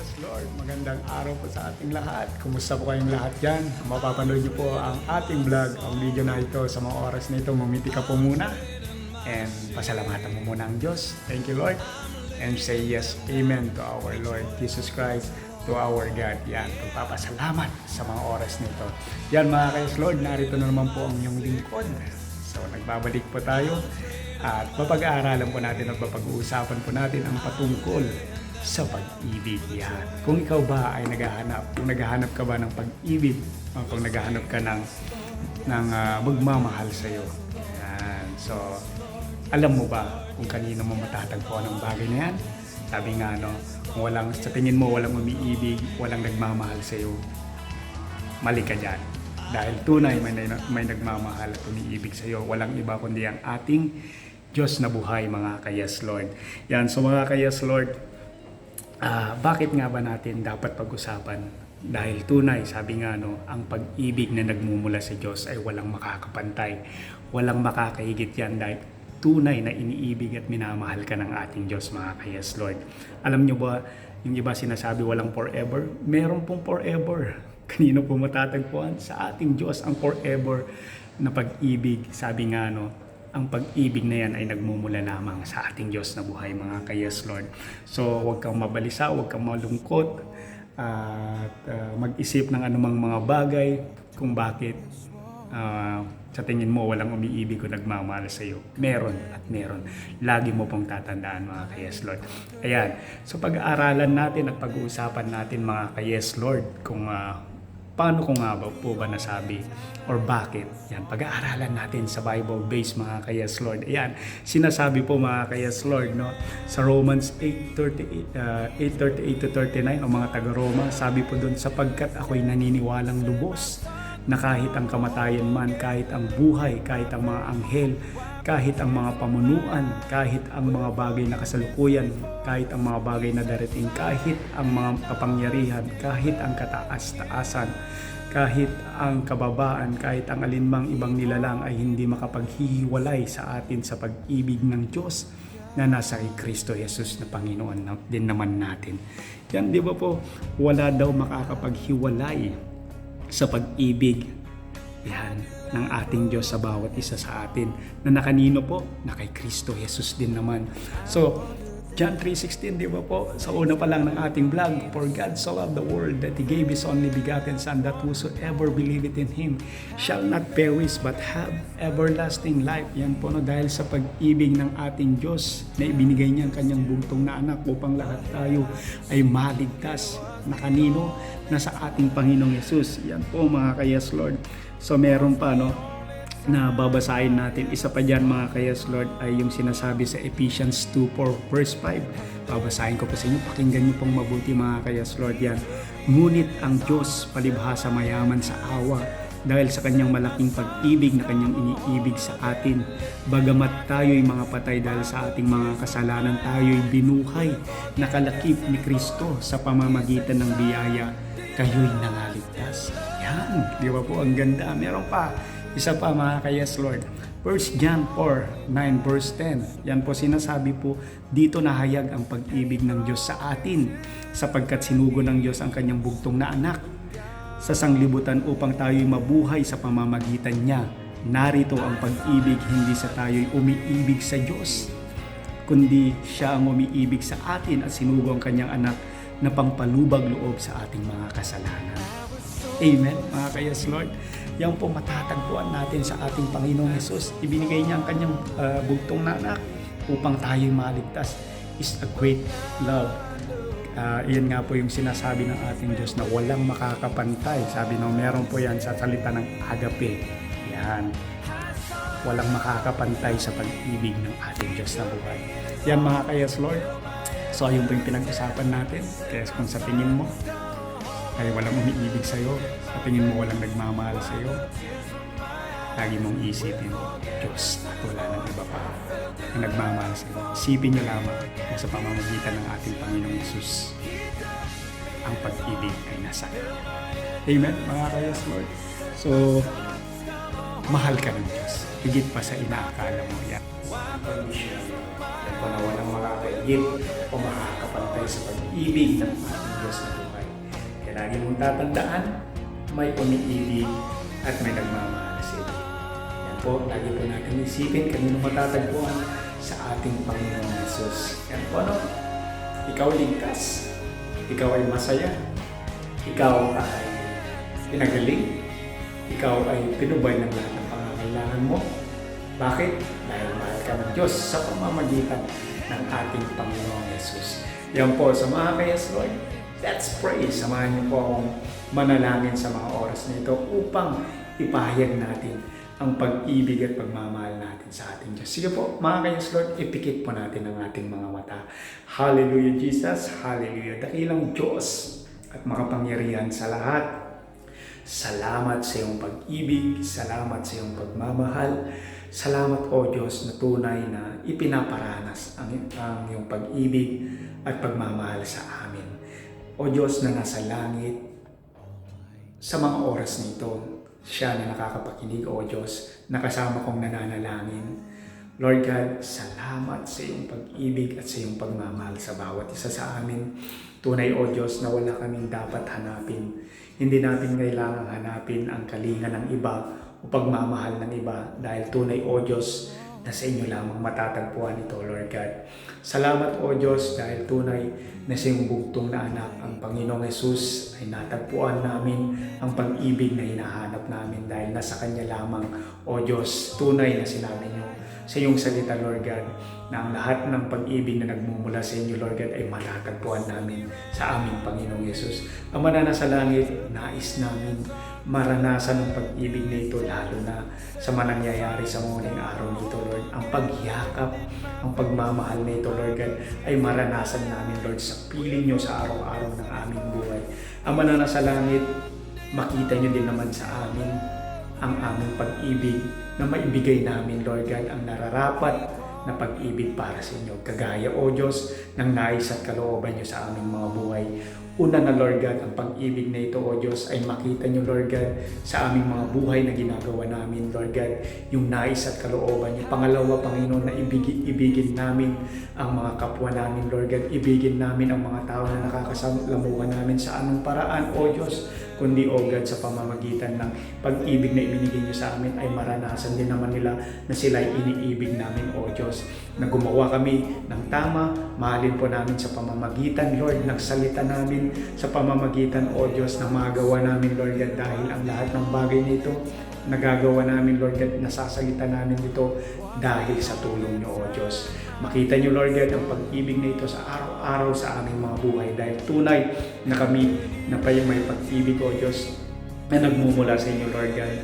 Yes, Lord. Magandang araw po sa ating lahat. Kumusta po kayong lahat dyan? Mapapanood niyo po ang ating vlog, ang video na ito sa mga oras na ito. Mumiti ka po muna and pasalamatan mo muna ang Diyos. Thank you, Lord. And say yes, amen to our Lord Jesus Christ, to our God. Yan, pagpapasalamat sa mga oras nito. Yan mga kayos, Lord, narito na naman po ang iyong lingkod. So, nagbabalik po tayo at mapag-aaralan po natin at mapag-uusapan po natin ang patungkol sa pag-ibig. Yan. Kung ikaw ba ay naghahanap ka ba ng pag-ibig, o kung naghahanap ka ng magmamahal sa iyo. Yan. So, alam mo ba kung kanino mo matatagpuan ang bagay na yan? Sabi nga, no, kung sa tingin mo walang umiibig, walang nagmamahal sa iyo, mali ka dyan. Dahil tunay may nagmamahal at umiibig sa iyo. Walang iba kundi ang ating Diyos na buhay, mga ka-Yes Lord. Yan, so mga ka-Yes Lord, bakit nga ba natin dapat pag-usapan? Dahil tunay, sabi nga, no, ang pag-ibig na nagmumula sa Diyos ay walang makakapantay. Walang makakahigit yan dahil tunay na iniibig at minamahal ka ng ating Diyos, mga ka-Yes Lord. Alam nyo ba, yung iba sinasabi walang forever? Meron pong forever. Kanino po matatagpuan? Sa ating Diyos ang forever na pag-ibig. Sabi nga, no, ang pag-ibig na yan ay nagmumula lamang sa ating Diyos na buhay, mga ka-Yes Lord. So, huwag kang mabalisa, huwag kang malungkot, at mag-isip ng anumang mga bagay kung bakit sa tingin mo walang umiibig o nagmamahal sa iyo. Meron at meron. Lagi mo pong tatandaan, mga ka-Yes Lord. Ayan. So, pag-aaralan natin at pag-uusapan natin, mga ka-Yes Lord, kung paano ko nga ba po nasabi or bakit? Yan, pag-aaralan natin sa Bible-based, mga ka-Yes Lord. Ayan, sinasabi po, mga ka-Yes Lord, no, sa Romans 8:38 to 39, o mga taga-Roma, sabi po doon, sapagkat ako'y naniniwalang lubos na kahit ang kamatayan man, kahit ang buhay, kahit ang mga anghel, kahit ang mga pamunuan, kahit ang mga bagay na kasalukuyan, kahit ang mga bagay na darating, kahit ang mga kapangyarihan, kahit ang kataas-taasan, kahit ang kababaan, kahit ang alinmang ibang nilalang ay hindi makapaghihiwalay sa atin sa pag-ibig ng Diyos na nasa kay Kristo Jesus na Panginoon din naman natin. Yan, di ba po, wala daw makakapaghiwalay sa pag-ibig yan ng ating Diyos sa bawat isa sa atin na nakanino po? Na kay Kristo Jesus din naman. So, John 3:16, di ba po? Sa una pa lang ng ating vlog, for God so loved the world that He gave His only begotten Son, that whosoever believeth in Him shall not perish but have everlasting life. Yan po, no, dahil sa pag-ibig ng ating Diyos na ibinigay niya ang kanyang bugtong na anak upang lahat tayo ay maligtas. Na kanino? Na sa ating Panginoong Yesus. Yan po, mga ka-Yes Lord. So meron pa, no, na babasahin natin. Isa pa dyan, mga ka-Yes Lord, ay yung sinasabi sa Ephesians 2:4 verse 5. Babasahin ko po sa inyo. Pakinggan niyo pong mabuti, mga ka-Yes Lord, yan. Ngunit ang Diyos palibhasa mayaman sa awa dahil sa kanyang malaking pag-ibig na kanyang iniibig sa atin. Bagamat tayo'y mga patay dahil sa ating mga kasalanan, tayo'y binuhay, nakalakip ni Kristo sa pamamagitan ng biyaya. Kayo'y nangaligtas. Yan, di ba po? Ang ganda. Meron pa. Isa pa, mga ka-Yes Lord. 1 John 4:9 verse 10. Yan po, sinasabi po, dito nahayag ang pag-ibig ng Diyos sa atin, sapagkat sinugo ng Diyos ang kanyang bugtong na anak sa sanglibutan upang tayo'y mabuhay sa pamamagitan niya. Narito ang pag-ibig, hindi sa tayo'y umiibig sa Diyos, kundi siya ang umiibig sa atin at sinugo ang kanyang anak na pangpalubag loob sa ating mga kasalanan. Amen, mga ka-Yes Lord. Yan po matatagpuan natin sa ating Panginoong Yesus. Ibinigay niya ang kanyang bugtong na anak upang tayo'y maligtas. Is a great love. Iyan nga po yung sinasabi ng ating Diyos na walang makakapantay. Sabi nung meron po yan sa salita ng agape. Yan. Walang makakapantay sa pag-ibig ng ating Diyos na buhay. Yan, mga ka-Yes Lord. So ayun po yung pinag-usapan natin. Kaya kung sa tingin mo ay walang umiibig sa'yo, sa tingin mo walang nagmamahal sa'yo, lagi mong isipin, Diyos at wala nang iba pa na nagmamahal sa'yo. Isipin niyo lamang na sa pamamagitan ng ating Panginoong Yesus, ang pag-ibig ay nasa kanya. Amen, mga ka-Yes Lord. So, mahal ka ng Diyos. Higit pa sa inaakala mo yan. Yan pa na walang makakaigit o makakapantay sa pag-ibig ng Diyos na buhay. Kaya lagi mong tatandaan, may umiibig at may nagmamahal sa iyo. Yan po, lagi po natin isipin kanino matatagpuan sa ating Panginoong Yesus. Yan po, ano? Ikaw ligtas, ikaw ay masaya, ikaw ay pinagaling, ikaw ay pinubay ng lahat ng pangangailangan mo. Bakit? Dahil mahal ka ng Diyos sa pamamagitan ng ating Panginoong Yesus. Yan po, sa mga kayas, Lord, let's pray. Samahan niyo po akong manalangin sa mga oras na ito upang ipahayag natin ang pag-ibig at pagmamahal natin sa ating Diyos. Sige po, mga kayas, Lord, ipikit po natin ang ating mga mata. Hallelujah, Jesus. Hallelujah. Dakilang Diyos at makapangyarihan sa lahat. Salamat sa iyong pag-ibig. Salamat sa iyong pagmamahal. Salamat, O Diyos, na tunay na ipinaparanas ang iyong pag-ibig at pagmamahal sa amin. O Diyos na nasa langit, sa mga oras nito, siya na nakakapakinig, O Diyos, na kasama kong nananalangin. Lord God, salamat sa iyong pag-ibig at sa iyong pagmamahal sa bawat isa sa amin. Tunay, O Diyos, na wala kaming dapat hanapin. Hindi natin kailangang hanapin ang kalinga ng iba o pagmamahal ng iba dahil tunay, O Diyos, na sa inyo lamang matatagpuan ito, Lord God. Salamat, O Diyos, dahil tunay na sa iyong bugtong na anak, ang Panginoong Yesus, ay natagpuan namin ang pag-ibig na hinahanap namin dahil nasa Kanya lamang, O Diyos. Tunay na sinabi niyo sa iyong salita, Lord God, na ang lahat ng pag-ibig na nagmumula sa inyo, Lord God, ay matatagpuan namin sa aming Panginoong Yesus. Ama na nasa langit, nais namin maranasan ang pag-ibig na ito, lalo na sa manangyayari sa muling araw nito, Lord. Ang pagyakap, ang pagmamahal na ito, Lord God, ay maranasan namin, Lord, sa piling nyo sa araw-araw ng aming buhay. Ama na nasa langit, makita nyo din naman sa amin ang aming pag-ibig na maibigay namin, Lord God, ang nararapat na pag-ibig para sa inyo. Kagaya, O Diyos, ng nais at kalooban nyo sa aming mga buhay. Una na, Lord God, ang pag-ibig na ito, O Diyos, ay makita nyo, Lord God, sa aming mga buhay na ginagawa namin, Lord God, yung nais at kalooban nyo. Pangalawa, Panginoon, na ibigin namin ang mga kapwa namin, Lord God. Ibigin namin ang mga tao na nakakasalamuhan namin sa anong paraan, O Diyos, kundi, O God, sa pamamagitan ng pag-ibig na ibinigay nyo sa amin ay maranasan din naman nila na sila ay iniibig namin, O Diyos. Na gumawa kami ng tama, mahalin po namin sa pamamagitan, Lord, ng salita namin, sa pamamagitan, O Diyos, na magawa namin, Lord God, dahil ang lahat ng bagay nito nagagawa namin, Lord God, nasasalita namin dito dahil sa tulong nyo, O Diyos. Makita nyo, Lord God, ang pag-ibig na ito sa araw-araw sa aming mga buhay dahil tunay na kami na may pag-ibig, O Diyos, na nagmumula sa inyo, Lord God,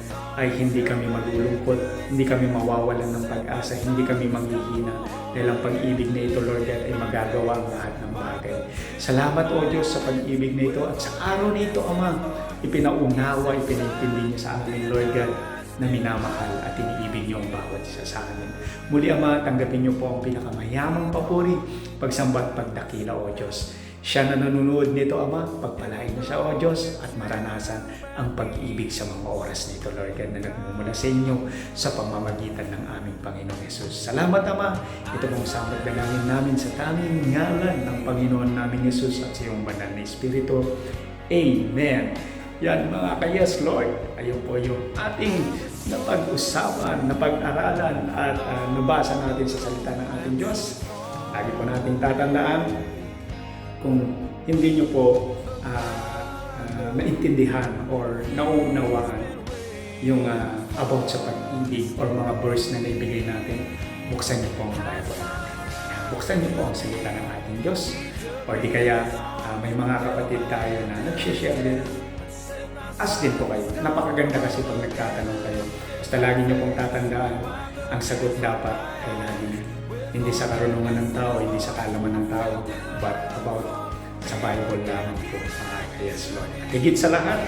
ay hindi kami malulungkot, hindi kami mawawalan ng pag-asa, hindi kami manghihina dahil ang pag-ibig na ito, Lord God, ay magagawa ang lahat ng bagay. Salamat, O Diyos, sa pag-ibig na ito at sa araw na ito, Ama, ipinaunawa, ipinaintindi niyo sa amin, Lord God, na minamahal at iniibig niyo ang bawat isa sa amin. Muli, Ama, tanggapin niyo po ang pinakamayamang papuri, pagsamba at pagdakila, O Diyos. Siya na nanonood nito, Ama, pagpalain niyo siya, O Diyos, at maranasan ang pag-ibig sa mga oras nito, Lord God, na nagmumula sa inyo sa pamamagitan ng aming Panginoong Yesus. Salamat, Ama. Ito pong samad dalangin namin sa tanging ngalan ng Panginoon namin Yesus at sa iyong banal na Espiritu. Amen. Yan, mga kayas, Lord. Ayun po yung ating napag-usapan, napag-aralan at nabasa natin sa salita ng ating Diyos. Lagi po natin tatandaan, kung hindi nyo po naintindihan or naunawaan yung about sa pag-ibig or mga verse na naibigay natin, buksan nyo po ang Bible natin. Buksan nyo po ang salita ng ating Diyos. O di kaya may mga kapatid tayo na nag-share din. Ask din po kayo. Napakaganda kasi pag nagtatanong kayo. Basta lagi nyo pong tatandaan, ang sagot dapat ay lagi hindi sa karunungan ng tao, hindi sa kalaman ng tao, but about sa Bible lamang po, mga kayas, Lord. At higit sa lahat,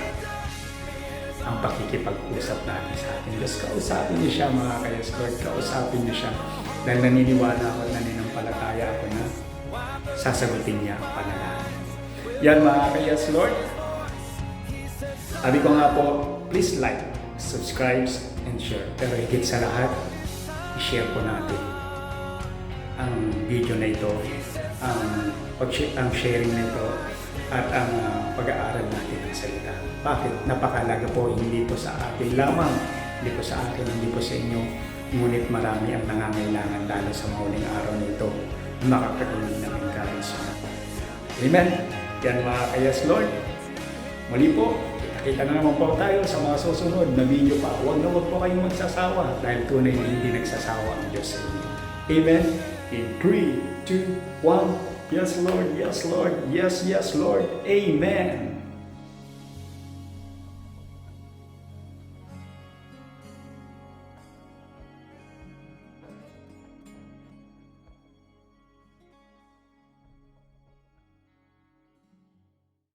ang pakikipag-usap natin sa ating Diyos. Kausapin niyo siya, mga kayas, Lord. Kausapin niyo siya. Dahil naniniwala ako at naninampalataya ako na sasagutin niya ang panalangin. Yan, mga kayas, Lord. Sabi ko nga po, please like, subscribe, and share. Pero higit sa lahat, i-share po natin ang video na ito, ang sharing nito at ang pag-aaral natin ng salita. Bakit? Napakalaga po, hindi po sa atin lamang, hindi po sa akin, hindi po sa inyo, ngunit marami ang nangangailangan lalo sa mauling araw nito na makakarinig ng encouragement. Amen? Yan mga kayas Lord. Muli po, kita na naman po tayo sa mga susunod na video pa. Huwag na huwag po kayong magsasawa dahil tunay na hindi nagsasawa ang Diyos sa inyo. Amen? In 3, 2, 1, yes Lord, yes Lord, yes, yes Lord, Amen.